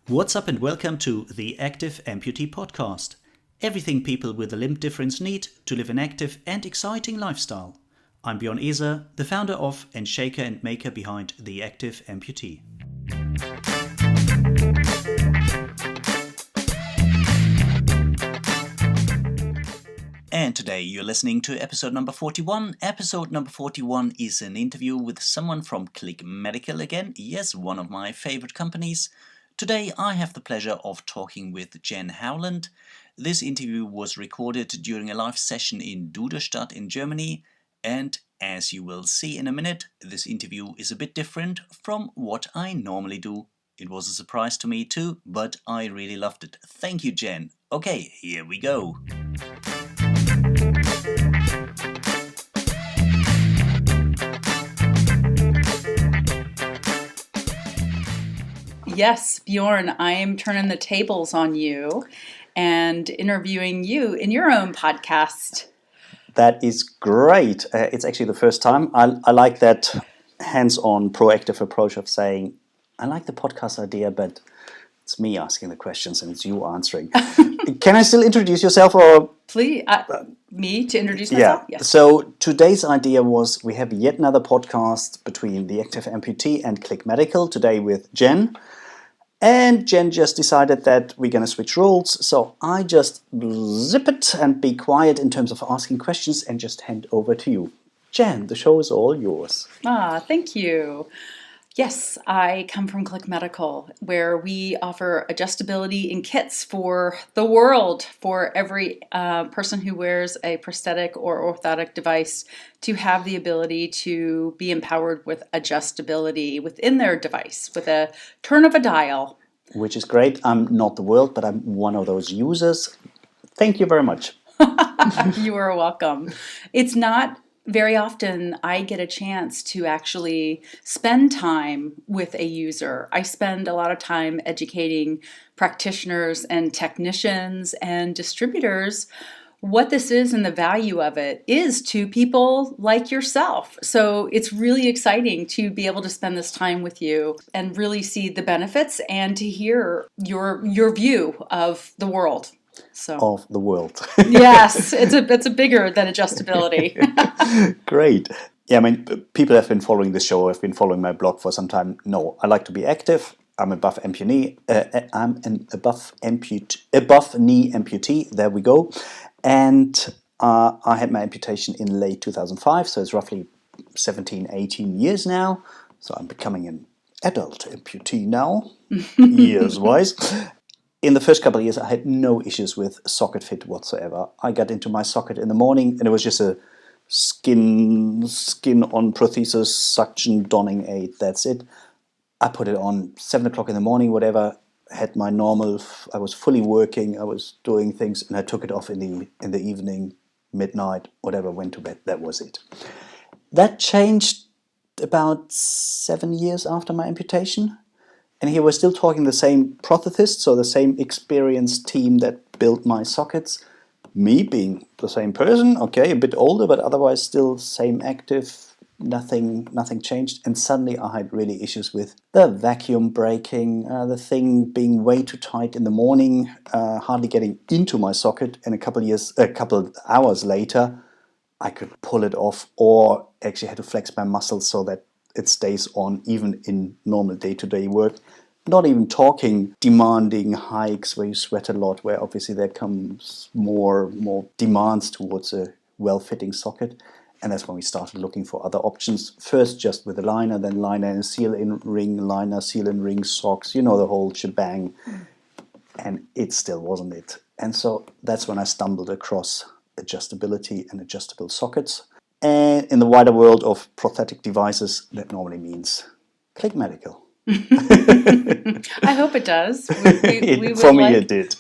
What's up and welcome to the Active Amputee podcast. Everything people with a limb difference need to live an active and exciting lifestyle. I'm Björn Eser, the founder of and shaker and maker behind the Active Amputee. And today you're listening to episode number 41. Episode number 41 is an interview with someone from Click Medical again. Yes, one of my favorite companies. Today I have the pleasure of talking with Jen Howland. This interview was recorded during a live session in Duderstadt in Germany, and as you will see in a minute, this interview is a bit different from what I normally do. It was a surprise to me too, but I really loved it. Thank you, Jen. Okay, here we go. Yes, Bjorn, I am turning the tables on you and interviewing you in your own podcast. That is great. It's actually the first time. I like that hands-on, proactive approach of saying, I like the podcast idea, but it's me asking the questions and it's you answering. Can I still introduce yourself? Or Please, me to introduce myself? Yeah. Yes. So today's idea was we have yet another podcast between the Active Amputee and Click Medical, today with Jen. And Jen just decided that we're going to switch roles, so I just zip it and be quiet in terms of asking questions and just hand over to you. Jen, the show is all yours. Thank you. Yes, I come from Click Medical, where we offer adjustability in kits for the world, for every person who wears a prosthetic or orthotic device to have the ability to be empowered with adjustability within their device with a turn of a dial. Which is great. I'm not the world, but I'm one of those users. Thank you very much. You are welcome. It's not very often I get a chance to actually spend time with a user. I spend a lot of time educating practitioners and technicians and distributors what this is and the value of it is to people like yourself. So it's really exciting to be able to spend this time with you and really see the benefits and to hear your view of the world. Of the world. Yes, it's a bigger than adjustability. Great. Yeah, I mean, people have been following the show, have been following my blog for some time. No, I like to be active. I'm above amputee. I'm an above knee amputee. There we go. And I had my amputation in late 2005, so it's roughly 17, 18 years now. So I'm becoming an adult amputee now, years-wise. In the first couple of years, I had no issues with socket fit whatsoever. I got into my socket in the morning, and it was just a skin-on prosthesis, suction donning aid. That's it. I put it on 7 o'clock in the morning, whatever. Had my normal. I was fully working. I was doing things, and I took it off in the evening, midnight, whatever. Went to bed. That was it. That changed about 7 years after my amputation. And here we're still talking the same prosthetist, so the same experienced team that built my sockets. Me being the same person, okay, a bit older, but otherwise still same active, nothing changed. And suddenly I had really issues with the vacuum breaking, the thing being way too tight in the morning, hardly getting into my socket, and a couple hours later, I could pull it off or actually had to flex my muscles so that it stays on even in normal day-to-day work. Not even talking demanding hikes where you sweat a lot, where obviously there comes more demands towards a well-fitting socket. And that's when we started looking for other options. First just with a liner, then liner and seal-in ring, liner, seal-in ring, socks, the whole shebang. And it still wasn't it. And so that's when I stumbled across adjustability and adjustable sockets. And in the wider world of prosthetic devices, that normally means Click Medical. I hope it does. For me, it did.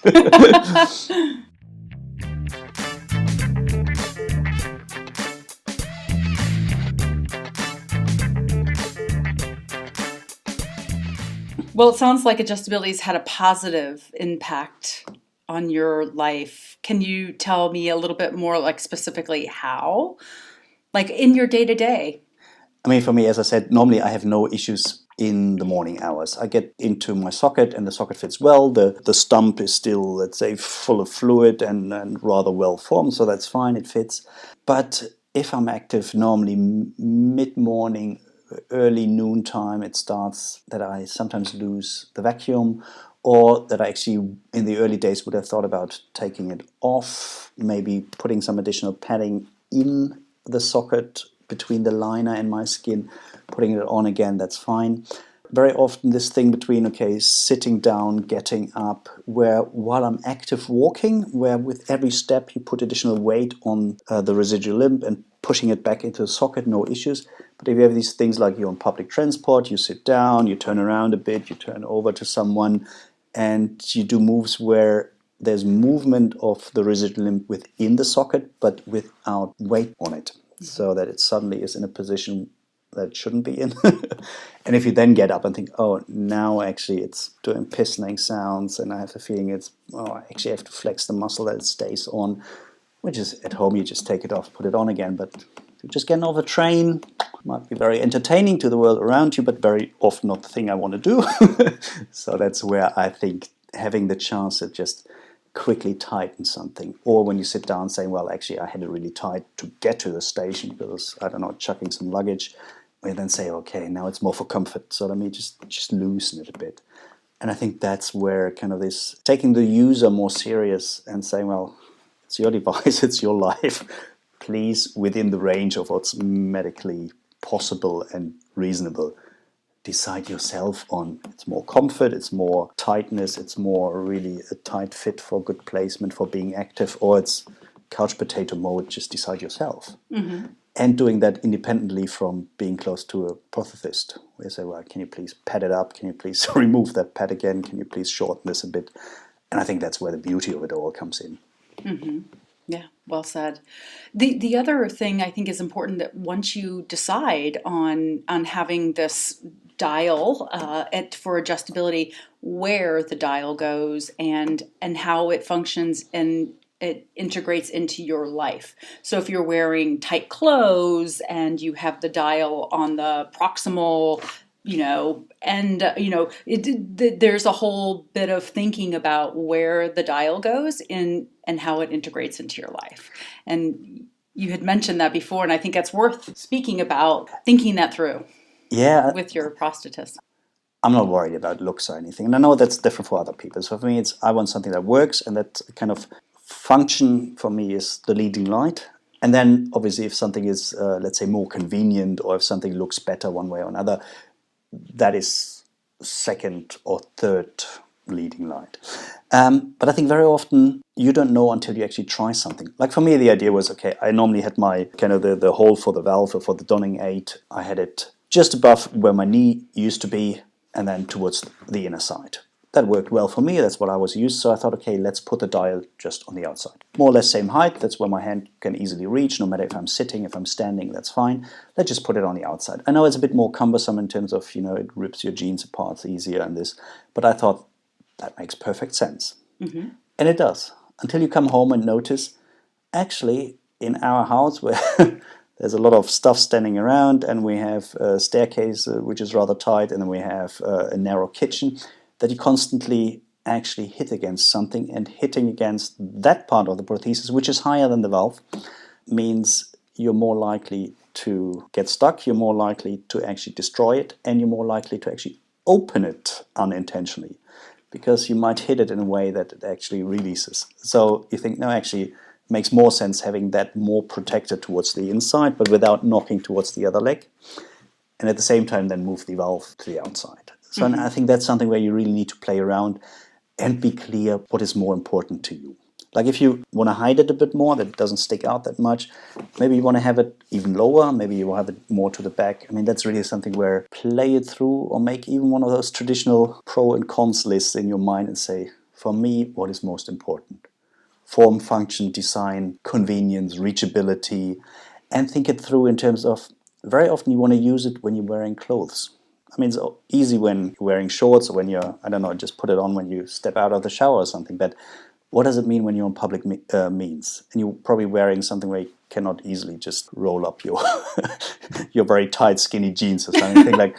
Well, it sounds like adjustability has had a positive impact on your life. Can you tell me a little bit more, like specifically how? Like in your day-to-day? I mean, for me, as I said, normally I have no issues in the morning hours. I get into my socket and the socket fits well. The stump is still, let's say, full of fluid and rather well formed, so that's fine, it fits. But if I'm active normally mid-morning, early noontime, it starts that I sometimes lose the vacuum, or that I actually in the early days would have thought about taking it off, maybe putting some additional padding in the socket between the liner and my skin, putting it on again, that's fine. Very often this thing between, okay, sitting down, getting up, where while I'm active walking, where with every step you put additional weight on the residual limb and pushing it back into the socket, no issues. But if you have these things like you're on public transport, you sit down, you turn around a bit, you turn over to someone, and you do moves where there's movement of the residual limb within the socket, but without weight on it, so that it suddenly is in a position that it shouldn't be in. And if you then get up and think, oh, now actually it's doing pistoning sounds, and I have the feeling I actually have to flex the muscle that it stays on, which is at home you just take it off, put it on again. But if you're just getting off a train, it might be very entertaining to the world around you, but very often not the thing I want to do. So that's where I think having the chance to just quickly tighten something, or when you sit down saying, well, actually I had it really tight to get to the station because, I don't know, chucking some luggage, we then say, okay, now it's more for comfort, so let me just loosen it a bit. And I think that's where kind of this taking the user more serious and saying, well, it's your device, it's your life, please, within the range of what's medically possible and reasonable, decide yourself on it's more comfort, it's more tightness, it's more really a tight fit for good placement for being active, or it's couch potato mode, just decide yourself. Mm-hmm. And doing that independently from being close to a prosthetist. Where you say, well, can you please pad it up? Can you please remove that pad again? Can you please shorten this a bit? And I think that's where the beauty of it all comes in. Mm-hmm. Yeah, well said. The other thing I think is important, that once you decide on having this dial for adjustability, where the dial goes and how it functions and it integrates into your life. So if you're wearing tight clothes and you have the dial on the proximal, and there's a whole bit of thinking about where the dial goes in and how it integrates into your life. And you had mentioned that before, and I think that's worth speaking about, thinking that through. Yeah, with your prosthetist. I'm not worried about looks or anything, and I know that's different for other people. So for me, I want something that works, and that kind of function for me is the leading light. And then obviously, if something is, let's say, more convenient, or if something looks better one way or another, that is second or third leading light. But I think very often you don't know until you actually try something. Like for me, the idea was, okay, I normally had my kind of the hole for the valve or for the donning aid. I had it just above where my knee used to be, and then towards the inner side. That worked well for me. That's what I was used. So I thought, okay, let's put the dial just on the outside. More or less same height. That's where my hand can easily reach. No matter if I'm sitting, if I'm standing, that's fine. Let's just put it on the outside. I know it's a bit more cumbersome in terms of, it rips your jeans apart easier and this. But I thought that makes perfect sense. Mm-hmm. And it does. Until you come home and notice, actually, in our house where there's a lot of stuff standing around, and we have a staircase which is rather tight, and then we have a narrow kitchen, that you constantly actually hit against something, and hitting against that part of the prosthesis, which is higher than the valve, means you're more likely to get stuck, you're more likely to actually destroy it, and you're more likely to actually open it unintentionally, because you might hit it in a way that it actually releases. So you think, no, actually, it makes more sense having that more protected towards the inside, but without knocking towards the other leg. And at the same time, then move the valve to the outside. So mm-hmm. I think that's something where you really need to play around and be clear what is more important to you. Like if you want to hide it a bit more, that it doesn't stick out that much, maybe you want to have it even lower, maybe you want to have it more to the back. I mean, that's really something where play it through, or make even one of those traditional pro and cons lists in your mind and say, for me, what is most important? Form, function, design, convenience, reachability, and think it through in terms of, very often you want to use it when you're wearing clothes. I mean, it's easy when you're wearing shorts, or when you're, I don't know, just put it on when you step out of the shower or something. But what does it mean when you're on public means? And you're probably wearing something where you cannot easily just roll up your your very tight, skinny jeans or something. Like,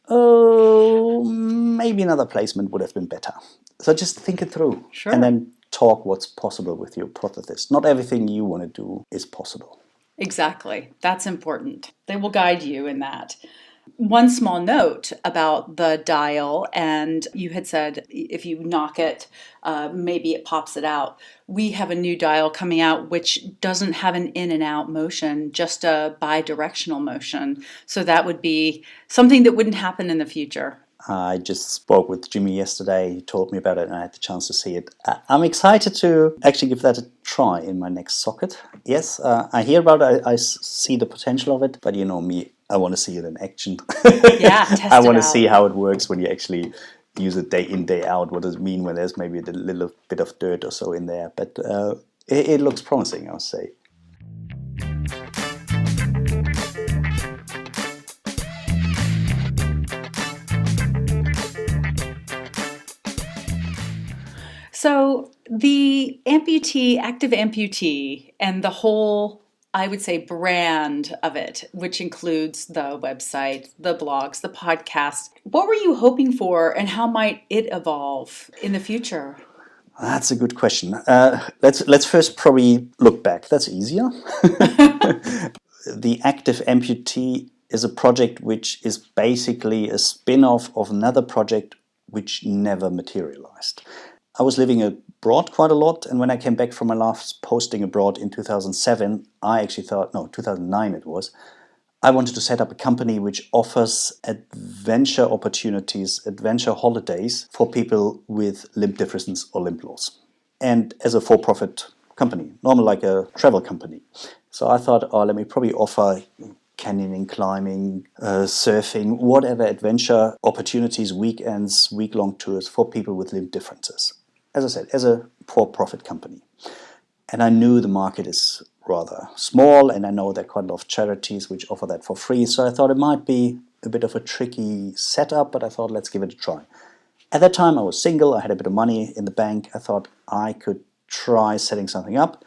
oh, maybe another placement would have been better. So just think it through Sure. and then talk what's possible with your hypothesis. Not everything you want to do is possible. Exactly. That's important. They will guide you in that. One small note about the dial, and you had said if you knock it, maybe it pops it out. We have a new dial coming out which doesn't have an in and out motion, just a bi-directional motion. So that would be something that wouldn't happen in the future. I just spoke with Jimmy yesterday. He told me about it and I had the chance to see it. I'm excited to actually give that a try in my next socket. Yes, I hear about it. I see the potential of it. But you know me, I want to see it in action. Yeah, test I it want to out. see how it works when you actually use it day in, day out. What does it mean when there's maybe a little bit of dirt or so in there? But it looks promising, I would say. So the amputee, active amputee, and the whole, I would say, brand of it, which includes the website, the blogs, the podcast. What were you hoping for, and how might it evolve in the future? That's a good question. Let's first probably look back. That's easier. The Active Amputee is a project which is basically a spin-off of another project which never materialized. I was living abroad quite a lot, and when I came back from my last posting abroad in 2007, I actually thought, no, 2009 it was, I wanted to set up a company which offers adventure opportunities, adventure holidays for people with limb differences or limb loss. And as a for-profit company, normal like a travel company. So I thought, oh, let me probably offer canyoning, climbing, surfing, whatever adventure opportunities, weekends, week-long tours for people with limb differences. As I said, as a for-profit company. And I knew the market is rather small, and I know there are quite a lot of charities which offer that for free. So I thought it might be a bit of a tricky setup, but I thought let's give it a try. At that time I was single, I had a bit of money in the bank. I thought I could try setting something up,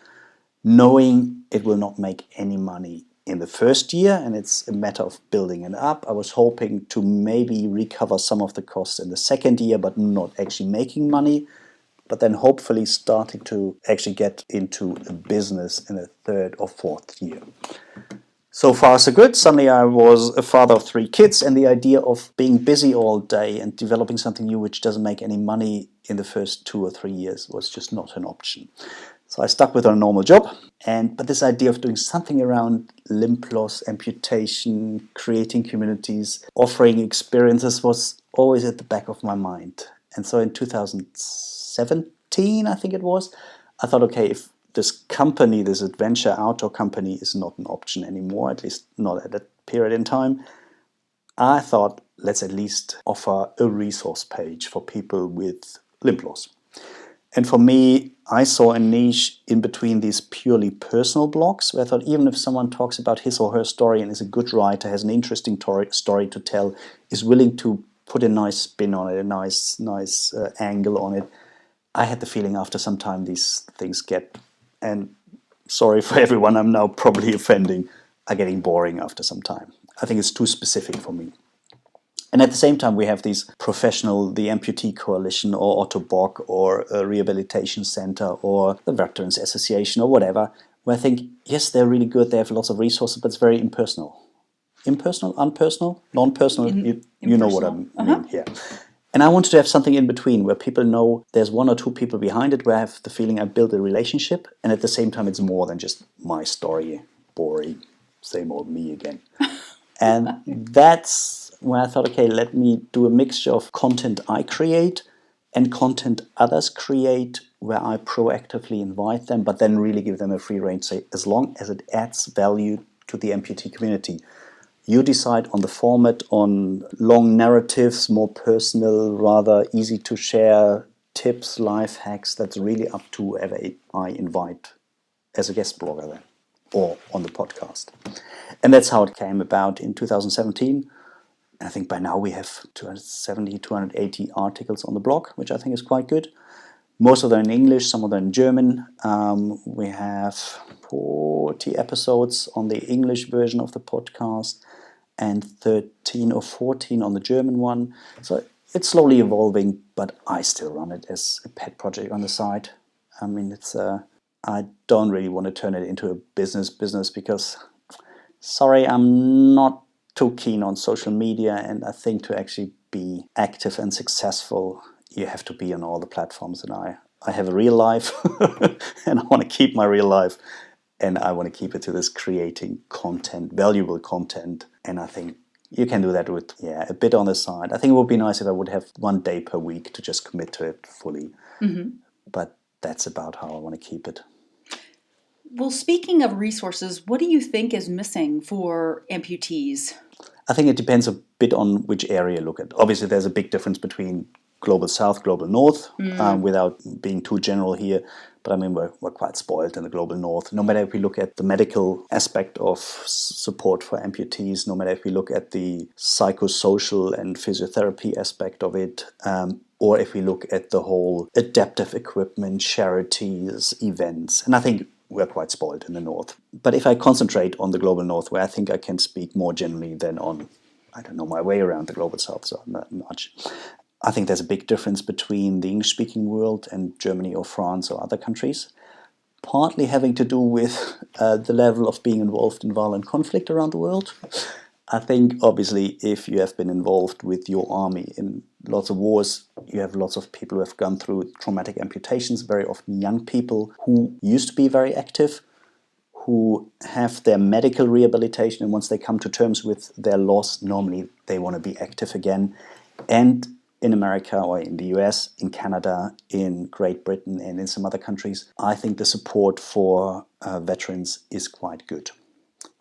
knowing it will not make any money in the first year, and it's a matter of building it up. I was hoping to maybe recover some of the costs in the second year, but not actually making money. But then hopefully starting to actually get into a business in the third or fourth year. So far so good. Suddenly I was a father of 3 kids, and the idea of being busy all day and developing something new which doesn't make any money in the first 2 or 3 years was just not an option. So I stuck with a normal job, but this idea of doing something around limb loss, amputation, creating communities, offering experiences was always at the back of my mind. And so in 2017, I think it was, I thought, okay, if this company, this adventure outdoor company is not an option anymore, at least not at that period in time, I thought, let's at least offer a resource page for people with limb loss. And for me, I saw a niche in between these purely personal blogs, where I thought even if someone talks about his or her story and is a good writer, has an interesting story to tell, is willing to put a nice spin on it, a nice angle on it, I had the feeling after some time these things get, and sorry for everyone I'm now probably offending, are getting boring after some time. I think it's too specific for me. And at the same time, we have these professional, the Amputee Coalition or Otto Bock or a Rehabilitation Center or the Veterans Association or whatever, where I think, yes, they're really good, they have lots of resources, but it's very impersonal. Impersonal, unpersonal, non-personal, you know what I mean here. And I wanted to have something in between where people know there's 1 or 2 people behind it, where I have the feeling I build a relationship, and at the same time it's more than just my story, boring, same old me again. And that's where I thought, okay, let me do a mixture of content I create and content others create, where I proactively invite them, but then really give them a free rein, say, as long as it adds value to the amputee community. You decide on the format, on long narratives, more personal, rather easy to share tips, life hacks. That's really up to whoever I invite as a guest blogger then, or on the podcast. And that's how it came about in 2017. I think by now we have 270, 280 articles on the blog, which I think is quite good. Most of them in English, some of them in German. We have 40 episodes on the English version of the podcast. and 13 or 14 on the German one. So it's slowly evolving, but I still run it as a pet project on the side. I mean, I don't really want to turn it into a business because, sorry, I'm not too keen on social media, and I think to actually be active and successful, you have to be on all the platforms, and I have a real life, and I want to keep my real life, and I want to keep it to this creating content, valuable content, and I think you can do that with, a bit on the side. I think it would be nice if I would have 1 day per week to just commit to it fully, but that's about how I want to keep it. Well, speaking of resources, what do you think is missing for amputees? I think it depends a bit on which area you look at. Obviously, there's a big difference between global south, global north, without being too general here. But I mean, we're quite spoiled in the global north. No matter if we look at the medical aspect of support for amputees, no matter if we look at the psychosocial and physiotherapy aspect of it, or if we look at the whole adaptive equipment, charities, events. And I think we're quite spoiled in the north. But if I concentrate on the global north, where I think I can speak more generally than on, I don't know my way around the global south so not much. I think there's a big difference between the English-speaking world and Germany or France or other countries, partly having to do with the level of being involved in violent conflict around the world. I think, obviously, if you have been involved with your army in lots of wars, you have lots of people who have gone through traumatic amputations, very often young people who used to be very active, who have their medical rehabilitation, and once they come to terms with their loss, normally they want to be active again. And in America or in the US, in Canada, in Great Britain, and in some other countries, I think the support for veterans is quite good.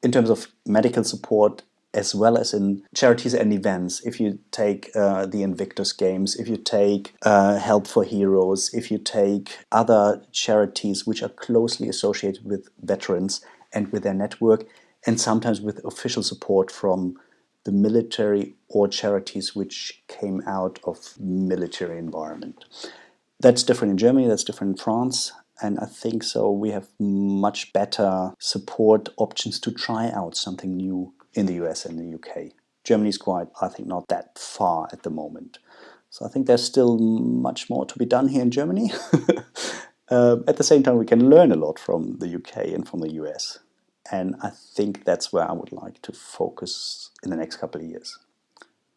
In terms of medical support, as well as in charities and events, if you take the Invictus Games, if you take Help for Heroes, if you take other charities which are closely associated with veterans and with their network, and sometimes with official support from the military or charities which came out of military environment. That's different in Germany, that's different in France, and I think so we have much better support options to try out something new in the US and the UK. Germany is quite, I think, not that far at the moment. So I think there's still much more to be done here in Germany. At the same time, we can learn a lot from the UK and from the US. And I think that's where I would like to focus in the next couple of years.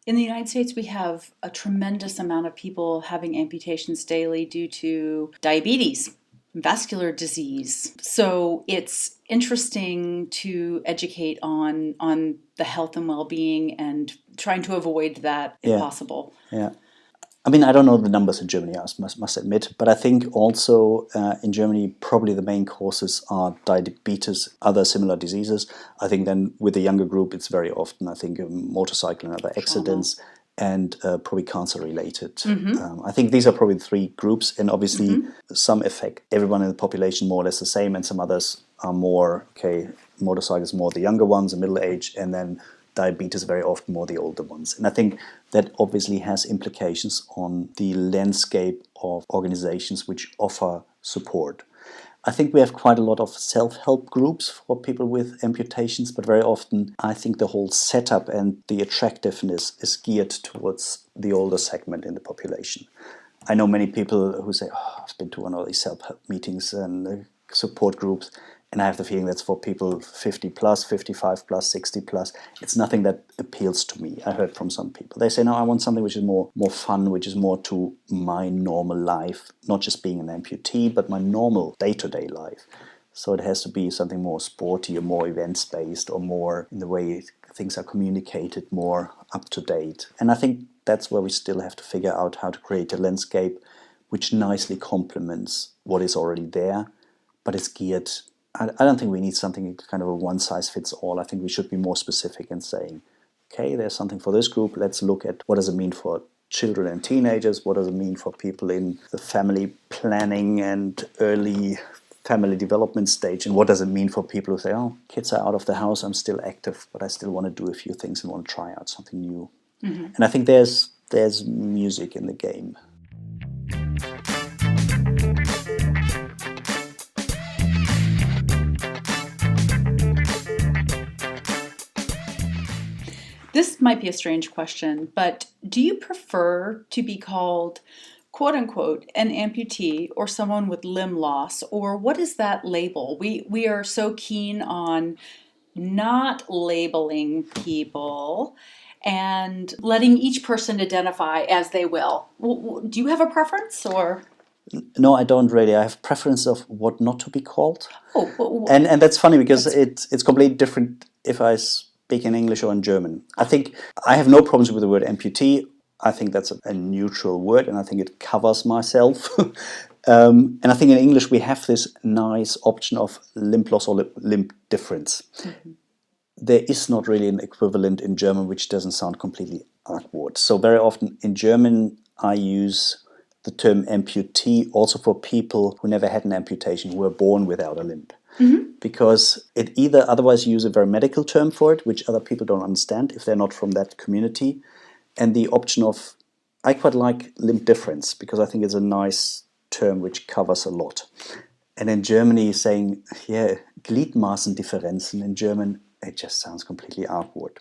In the United States, we have a tremendous amount of people having amputations daily due to diabetes, vascular disease. So it's interesting to educate on the health and well-being and trying to avoid that if possible. Yeah. I mean, I don't know the numbers in Germany, I must admit, but I think also in Germany, probably the main causes are diabetes, other similar diseases. I think then with the younger group, it's very often, I think, motorcycle and other accidents, and probably cancer-related. I think these are probably the 3 groups, and obviously some affect everyone in the population more or less the same, and some others are more, motorcycles more the younger ones, the middle age, and then diabetes very often more the older ones. And I think that obviously has implications on the landscape of organizations which offer support. I think we have quite a lot of self-help groups for people with amputations, but very often I think the whole setup and the attractiveness is geared towards the older segment in the population. I know many people who say, I've been to one of these self-help meetings and support groups, and I have the feeling that's for people 50 plus, 55 plus, 60 plus. It's nothing that appeals to me. I heard from some people. They say, no, I want something which is more fun, which is more to my normal life, not just being an amputee, but my normal day-to-day life. So it has to be something more sporty or more events-based or more in the way things are communicated, more up-to-date. And I think that's where we still have to figure out how to create a landscape which nicely complements what is already there, but it's geared. I don't think we need something kind of a one-size-fits-all. I think we should be more specific in saying, okay, there's something for this group. Let's look at what does it mean for children and teenagers? What does it mean for people in the family planning and early family development stage? And what does it mean for people who say, oh, kids are out of the house, I'm still active, but I still want to do a few things and want to try out something new. And I think there's music in the game. This might be a strange question, but do you prefer to be called, quote unquote, an amputee or someone with limb loss? Or what is that label? We are so keen on not labeling people and letting each person identify as they will. Do you have a preference or? No, I don't really. I have preference of what not to be called. Oh, And that's funny because it's completely different if I speak in English or in German. I think I have no problems with the word amputee. I think that's a neutral word, and I think it covers myself. And I think in English we have this nice option of limb loss or limb difference. There is not really an equivalent in German which doesn't sound completely awkward. So very often in German I use the term amputee also for people who never had an amputation, who were born without a limb. Because it either otherwise use a very medical term for it, which other people don't understand if they're not from that community, and the option of, I quite like limb difference because I think it's a nice term which covers a lot. And in Germany saying, yeah, Gliedmaßendifferenzen in German, it just sounds completely awkward.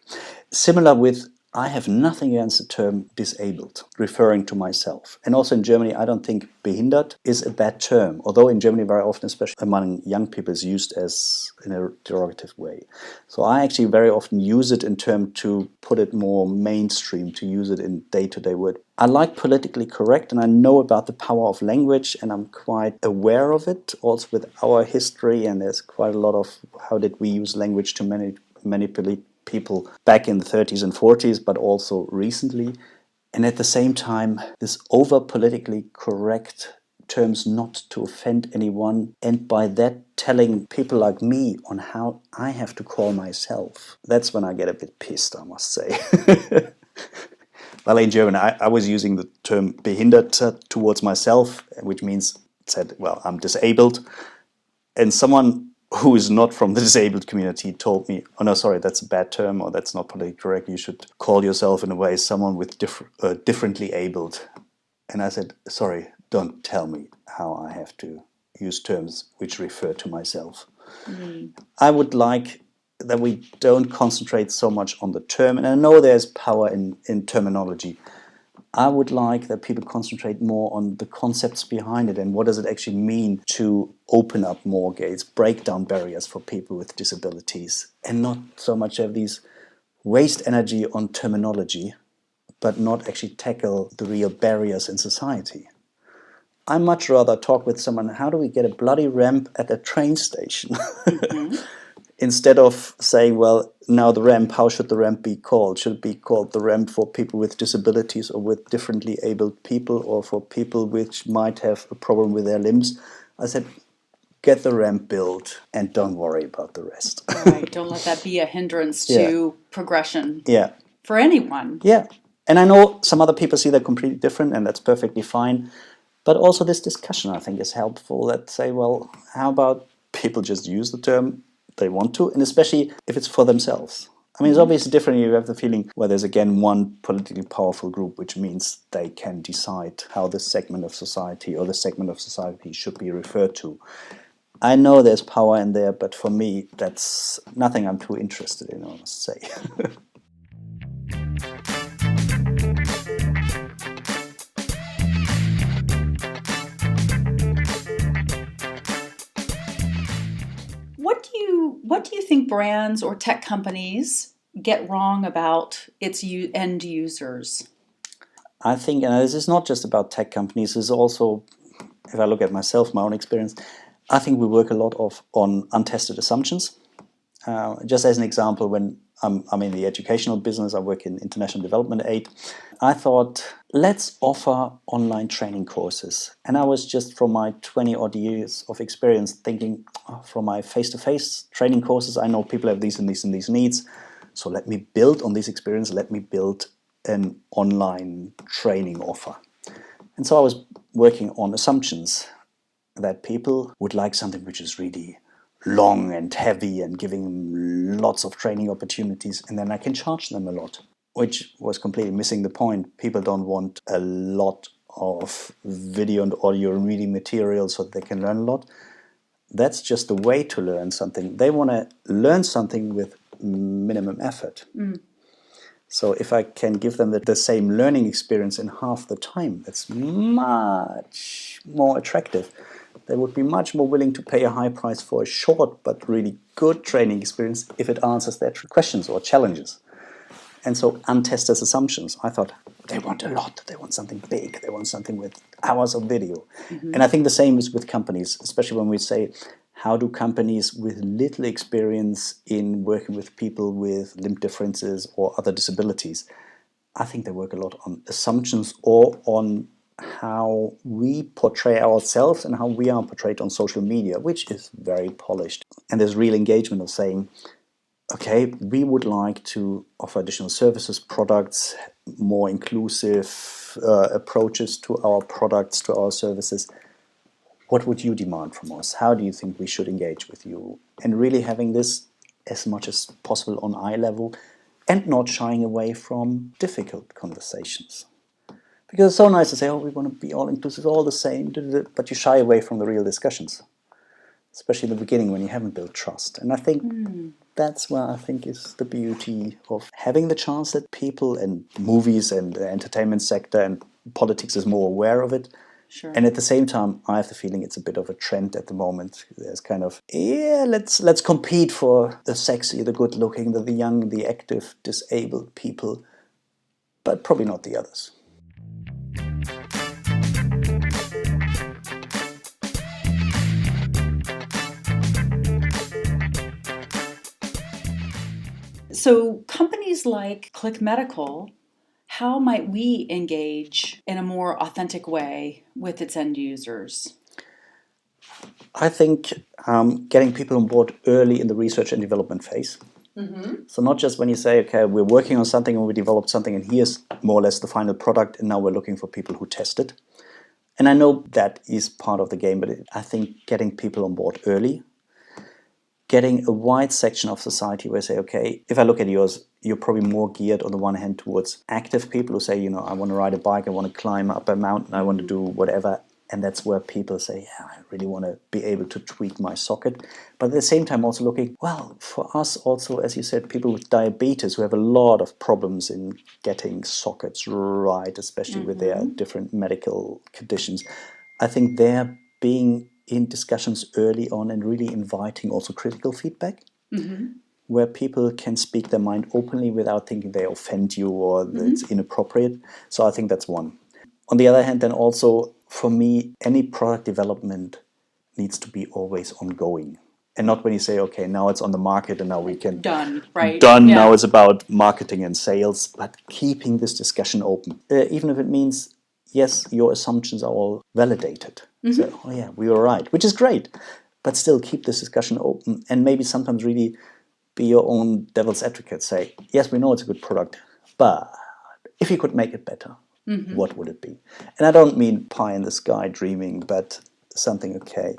Similar with, I have nothing against the term disabled, referring to myself. And also in Germany, I don't think behindert is a bad term, although in Germany very often, especially among young people, is used as in a derogative way. So I actually very often use it in terms to put it more mainstream, to use it in day-to-day word. I like politically correct, and I know about the power of language, and I'm quite aware of it, also with our history, and there's quite a lot of how did we use language to manipulate people back in the 30s and 40s, but also recently. And at the same time, this over politically correct terms not to offend anyone, and by that telling people like me on how I have to call myself. That's when I get a bit pissed, I must say. Well, in German, I was using the term behindert towards myself, which means, said, well, I'm disabled. And someone who is not from the disabled community told me, oh no, sorry, that's a bad term, or that's not politically correct. You should call yourself in a way someone with differently abled. And I said, sorry, don't tell me how I have to use terms which refer to myself. I would like that we don't concentrate so much on the term, and I know there's power in terminology. I would like that people concentrate more on the concepts behind it and what does it actually mean to open up more gates, break down barriers for people with disabilities, and not so much have these waste energy on terminology, but not actually tackle the real barriers in society. I much rather talk with someone, how do we get a bloody ramp at a train station? Instead of saying, well, now the ramp, how should the ramp be called? Should it be called the ramp for people with disabilities or with differently abled people or for people which might have a problem with their limbs? I said, get the ramp built and don't worry about the rest. Right, don't let that be a hindrance to progression for anyone. Yeah, and I know some other people see that completely different, and that's perfectly fine. But also this discussion, I think, is helpful. That say, well, how about people just use the term they want to, and especially if it's for themselves. I mean, it's obviously different. You have the feeling where there's, again, one politically powerful group, which means they can decide how this segment of society or the segment of society should be referred to. I know there's power in there, but for me, that's nothing I'm too interested in, I must say. What do you think brands or tech companies get wrong about its end users? I think, and this is not just about tech companies, this is also, if I look at myself, my own experience, I think we work a lot on untested assumptions. Just as an example, when I'm in the educational business, I work in international development aid. I thought, let's offer online training courses. And I was just, from my 20 odd years of experience, thinking, from my face-to-face training courses, I know people have these and these and these needs. So let me build on this experience, let me build an online training offer. And so I was working on assumptions that people would like something which is really long and heavy and giving them lots of training opportunities, and then I can charge them a lot, which was completely missing the point. People don't want a lot of video and audio and reading material so that they can learn a lot. That's just the way to learn something. They want to learn something with minimum effort. So if I can give them the same learning experience in half the time, that's much more attractive. They would be much more willing to pay a high price for a short but really good training experience if it answers their questions or challenges. And so untested assumptions, I thought, they want a lot, they want something big, they want something with hours of video. And I think the same is with companies, especially when we say, how do companies with little experience in working with people with limb differences or other disabilities, I think they work a lot on assumptions or on how we portray ourselves and how we are portrayed on social media, which is very polished. And there's real engagement of saying, okay, we would like to offer additional services, products, more inclusive approaches to our products, to our services. What would you demand from us? How do you think we should engage with you? And really having this as much as possible on eye level and not shying away from difficult conversations. Because it's so nice to say, oh, we want to be all inclusive, all the same, but you shy away from the real discussions, especially in the beginning when you haven't built trust. And I think that's where I think is the beauty of having the chance that people and movies and the entertainment sector and politics is more aware of it. Sure. And at the same time, I have the feeling it's a bit of a trend at the moment. There's kind of, let's compete for the sexy, the good-looking, the young, the active, disabled people, but probably not the others. So companies like Click Medical, how might we engage in a more authentic way with its end users? I think getting people on board early in the research and development phase. So not just when you say, okay, we're working on something and we developed something and here's more or less the final product and now we're looking for people who test it. And I know that is part of the game, but I think getting people on board early, getting a wide section of society where I say, okay, if I look at yours, you're probably more geared on the one hand towards active people who say, you know, I want to ride a bike, I want to climb up a mountain, I want to do whatever. And that's where people say, yeah, I really want to be able to tweak my socket. But at the same time also looking, well, for us also, as you said, people with diabetes who have a lot of problems in getting sockets right, especially with their different medical conditions. I think they're being in discussions early on and really inviting also critical feedback, where people can speak their mind openly without thinking they offend you or that it's inappropriate. So I think that's one. On the other hand, then also, for me, any product development needs to be always ongoing. And not when you say, okay, now it's on the market and now we can... Done, right? Done, Yeah. now it's about marketing and sales, but keeping this discussion open. Even if it means, yes, your assumptions are all validated. So, oh yeah, we were right, which is great. But still keep this discussion open and maybe sometimes really be your own devil's advocate. Say, yes, we know it's a good product, but if you could make it better, what would it be? And I don't mean pie in the sky dreaming, but something, okay,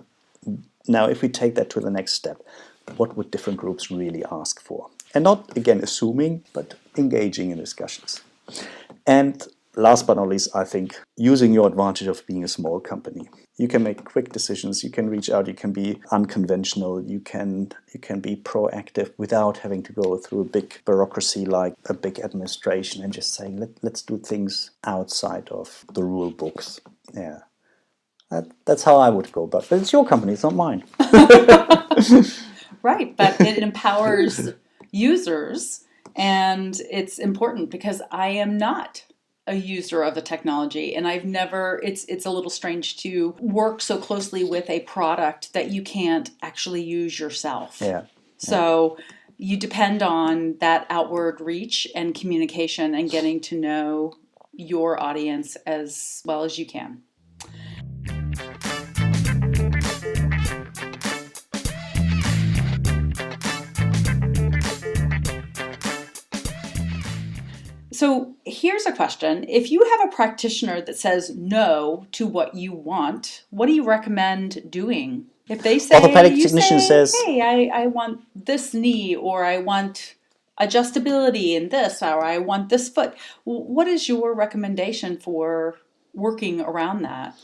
now if we take that to the next step, what would different groups really ask for? And not, again, assuming, but engaging in discussions. And last but not least, I think using your advantage of being a small company. You can make quick decisions, you can reach out, you can be unconventional, you can be proactive without having to go through a big bureaucracy like a big administration and just saying, let's do things outside of the rule books. Yeah, that's how I would go, but it's your company, it's not mine. Right, but it empowers users, and it's important because I am not a user of the technology, and I've never, it's a little strange to work so closely with a product that you can't actually use yourself. Yeah. So you depend on that outward reach and communication and getting to know your audience as well as you can. So here's a question. If you have a practitioner that says no to what you want, what do you recommend doing? If they say, Orthopedic technician says, hey, I want this knee, or I want adjustability in this, or I want this foot, what is your recommendation for working around that?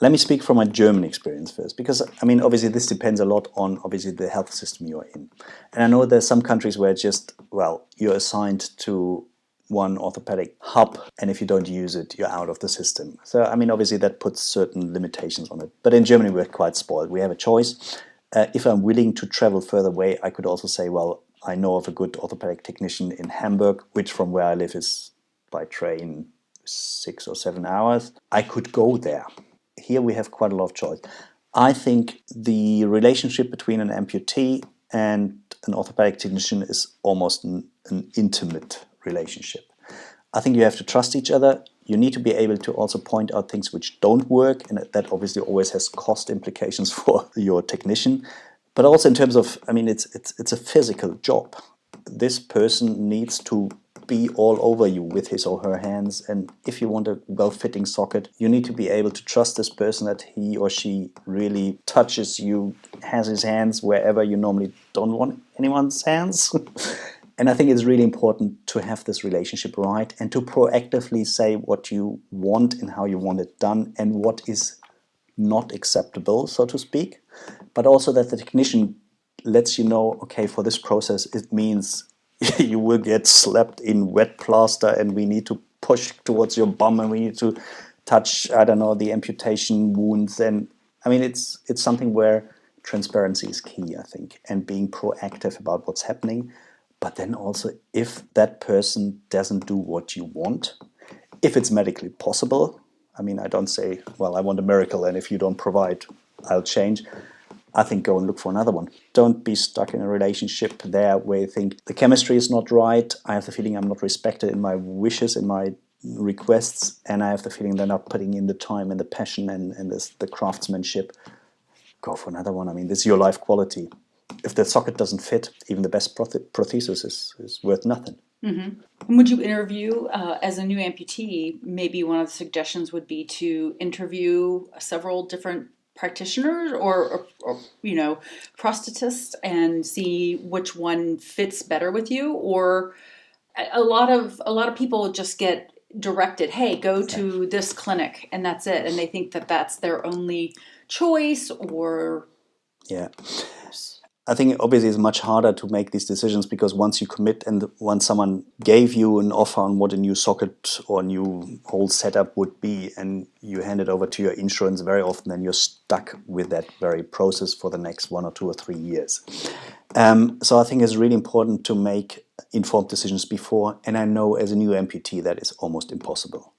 let me speak from my German experience first, because, I mean, obviously this depends a lot on, obviously, the health system you're in. And I know there's some countries where it's just, well, you're assigned to one orthopedic hub, and if you don't use it, you're out of the system. So, I mean, obviously that puts certain limitations on it. But in Germany, we're quite spoiled. We have a choice. If I'm willing to travel further away, I could also say, well, I know of a good orthopedic technician in Hamburg, which from where I live is by train 6 or 7 hours. I could go there. Here we have quite a lot of choice. I think the relationship between an amputee and an orthopedic technician is almost an intimate relationship. I think you have to trust each other. You need to be able to also point out things which don't work, and that obviously always has cost implications for your technician. But also in terms of, I mean, it's a physical job. This person needs to be all over you with his or her hands, and if you want a well-fitting socket, you need to be able to trust this person that he or she really touches you, has his hands wherever you normally don't want anyone's hands. And I think it's really important to have this relationship right and to proactively say what you want and how you want it done and what is not acceptable, so to speak. But also that the technician lets you know, okay, for this process, it means you will get slapped in wet plaster and we need to push towards your bum and we need to touch, I don't know, the amputation wounds. And I mean, it's something where transparency is key, I think, and being proactive about what's happening. But then also, if that person doesn't do what you want, if it's medically possible, I mean, I don't say, well, I want a miracle, and if you don't provide, I'll change. I think go and look for another one. Don't be stuck in a relationship there where you think the chemistry is not right, I have the feeling I'm not respected in my wishes, in my requests, and I have the feeling they're not putting in the time and the passion and the craftsmanship. Go for another one. I mean, this is your life quality. If the socket doesn't fit, even the best prosthesis is worth nothing. Mm-hmm. And would you interview, as a new amputee, maybe one of the suggestions would be to interview several different practitioners or prosthetists and see which one fits better with you? Or a lot of people just get directed, hey, go to this clinic, and that's it. And they think that that's their only choice, or... Yeah. I think obviously it's much harder to make these decisions because once you commit and once someone gave you an offer on what a new socket or new whole setup would be and you hand it over to your insurance, very often then you're stuck with that very process for the next 1 or 2 or 3 years. So I think it's really important to make informed decisions before, and I know as a new amputee that is almost impossible.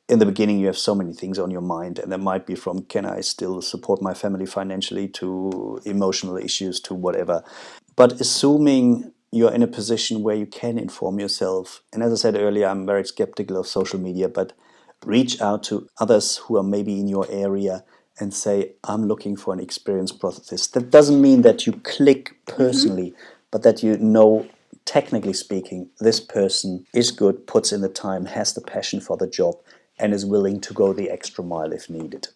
In the beginning, you have so many things on your mind, and that might be from can I still support my family financially to emotional issues to whatever. But assuming you're in a position where you can inform yourself, and as I said earlier, I'm very skeptical of social media, but reach out to others who are maybe in your area and say, I'm looking for an experienced prosthetist. That doesn't mean that you click personally, but that you know, technically speaking, this person is good, puts in the time, has the passion for the job, and is willing to go the extra mile if needed.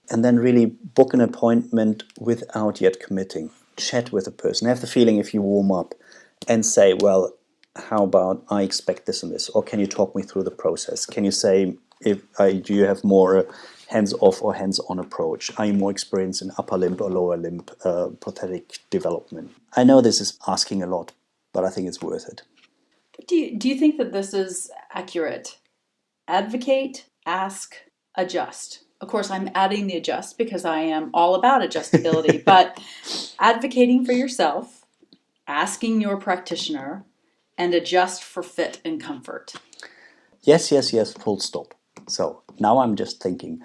And then really book an appointment without yet committing. Chat with a person. Have the feeling if you warm up and say, well, how about I expect this and this? Or can you talk me through the process? Can you say, do you have more hands-off or hands-on approach? Are you more experienced in upper limb or lower limb prosthetic development? I know this is asking a lot, but I think it's worth it. Do you think that this is accurate? Advocate, ask, adjust. Of course, I'm adding the adjust because I am all about adjustability, but advocating for yourself, asking your practitioner, and adjust for fit and comfort. Yes, full stop. So now I'm just thinking.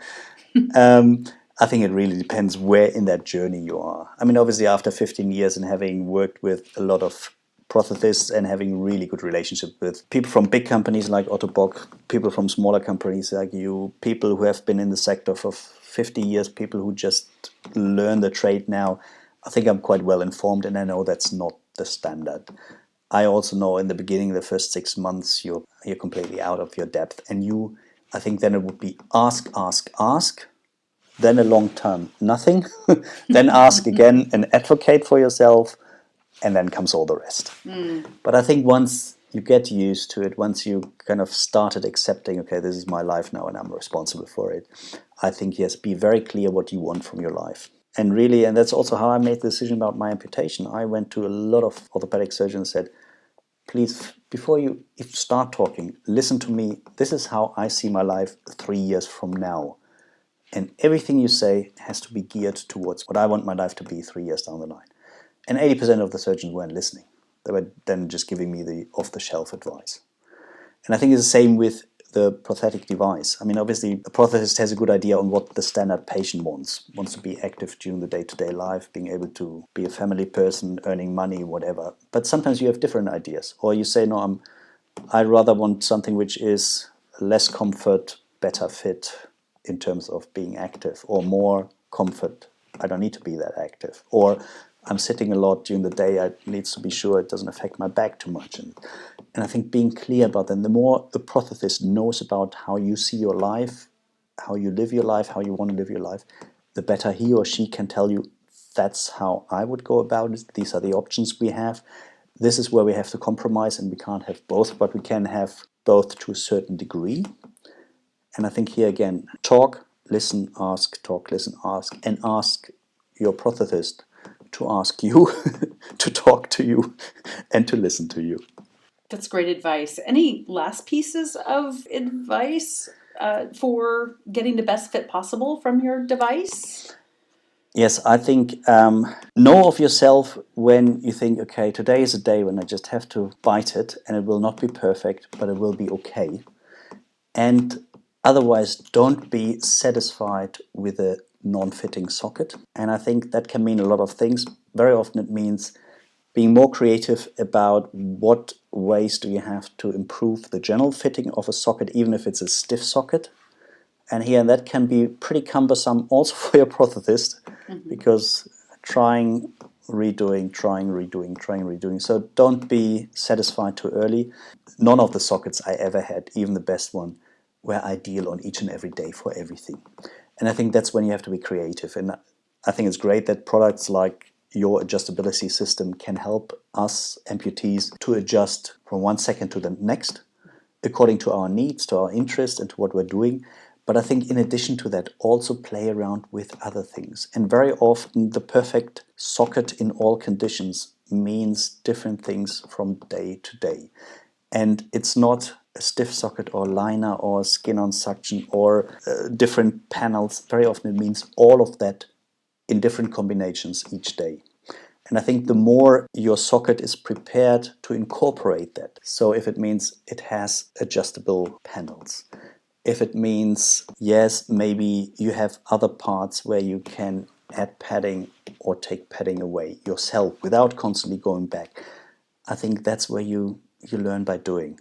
I think it really depends where in that journey you are. I mean, obviously after 15 years and having worked with a lot of prosthetists and having really good relationship with people from big companies like Otto Bock, people from smaller companies like you, people who have been in the sector for 50 years, people who just learn the trade now, I think I'm quite well informed, and I know that's not the standard. I also know in the beginning, the first 6 months, you're completely out of your depth, and I think then it would be ask, then a long term nothing, then ask again and advocate for yourself, and then comes all the rest. But I think once you get used to it, once you kind of started accepting, okay, this is my life now and I'm responsible for it, I think, yes, be very clear what you want from your life. And really, and that's also how I made the decision about my amputation. I went to a lot of orthopedic surgeons and said, please, before you start talking, listen to me. This is how I see my life 3 years from now. And everything you say has to be geared towards what I want my life to be 3 years down the line. And 80% of the surgeons weren't listening. They were then just giving me the off-the-shelf advice. And I think it's the same with the prosthetic device. I mean, obviously, a prosthetist has a good idea on what the standard patient wants to be active during the day-to-day life, being able to be a family person, earning money, whatever. But sometimes you have different ideas. Or you say, no, I rather want something which is less comfort, better fit in terms of being active, or more comfort. I don't need to be that active. Or I'm sitting a lot during the day. I need to be sure it doesn't affect my back too much. And I think being clear about them, the more the prosthetist knows about how you see your life, how you live your life, how you want to live your life, the better he or she can tell you, that's how I would go about it. These are the options we have. This is where we have to compromise, and we can't have both, but we can have both to a certain degree. And I think here again, talk, listen, ask, talk, listen, ask, and ask your prosthetist to ask you, to talk to you, and to listen to you. That's great advice. Any last pieces of advice for getting the best fit possible from your device? Yes, I think know of yourself when you think, okay, today is a day when I just have to bite it, and it will not be perfect, but it will be okay. And otherwise, don't be satisfied with a non-fitting socket. And I think that can mean a lot of things. Very often it means being more creative about what ways do you have to improve the general fitting of a socket, even if it's a stiff socket. And here, that can be pretty cumbersome also for your prosthetist, because trying, redoing. So don't be satisfied too early. None of the sockets I ever had, even the best one, were ideal on each and every day for everything. And I think that's when you have to be creative. And I think it's great that products like your adjustability system can help us amputees to adjust from 1 second to the next, according to our needs, to our interest, and to what we're doing. But I think in addition to that, also play around with other things. And very often the perfect socket in all conditions means different things from day to day. And it's not a stiff socket or liner or skin on suction or different panels. Very often it means all of that in different combinations each day. And I think the more your socket is prepared to incorporate that, so if it means it has adjustable panels, if it means, yes, maybe you have other parts where you can add padding or take padding away yourself without constantly going back, I think that's where you learn by doing.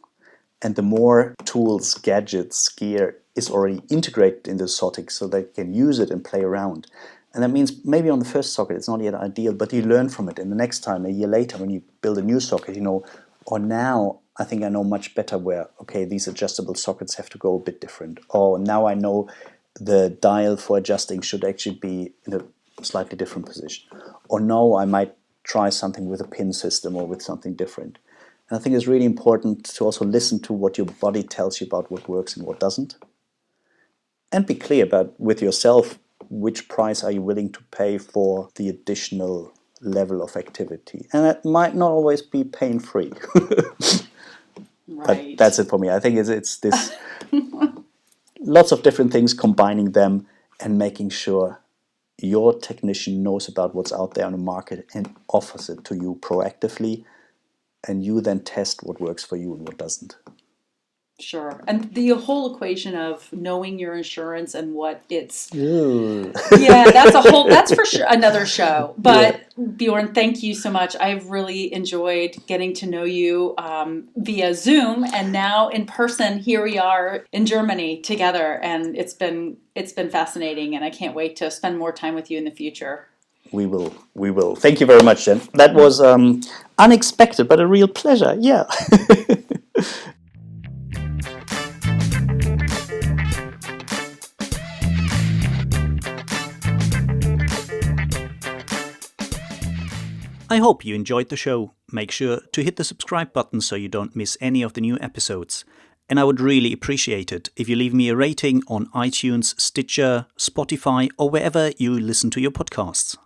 And the more tools, gadgets, gear is already integrated in the socket so they can use it and play around. And that means maybe on the first socket it's not yet ideal, but you learn from it. And the next time, a year later, when you build a new socket, you know, or now I think I know much better where, okay, these adjustable sockets have to go a bit different. Or now I know the dial for adjusting should actually be in a slightly different position. Or no, I might try something with a pin system or with something different. And I think it's really important to also listen to what your body tells you about what works and what doesn't. And be clear about with yourself, which price are you willing to pay for the additional level of activity. And that might not always be pain-free. Right. But that's it for me. I think it's this lots of different things, combining them and making sure your technician knows about what's out there on the market and offers it to you proactively, and you then test what works for you and what doesn't. Sure. And the whole equation of knowing your insurance and what it's... Ooh. Yeah, that's for sure another show. But yeah. Bjorn, thank you so much. I've really enjoyed getting to know you via Zoom, and now in person. Here we are in Germany together, and it's been fascinating, and I can't wait to spend more time with you in the future. We will. Thank you very much, Jen. That was unexpected, but a real pleasure. Yeah. I hope you enjoyed the show. Make sure to hit the subscribe button so you don't miss any of the new episodes. And I would really appreciate it if you leave me a rating on iTunes, Stitcher, Spotify, or wherever you listen to your podcasts.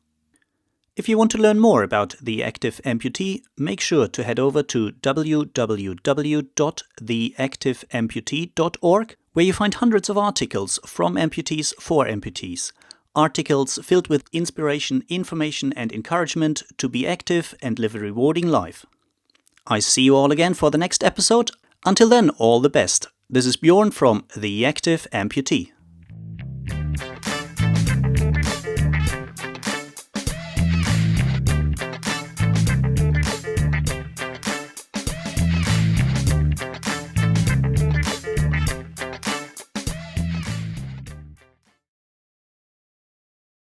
If you want to learn more about the Active Amputee, make sure to head over to www.theactiveamputee.org, where you find hundreds of articles from amputees for amputees. Articles filled with inspiration, information and encouragement to be active and live a rewarding life. I see you all again for the next episode. Until then, all the best. This is Bjorn from The Active Amputee.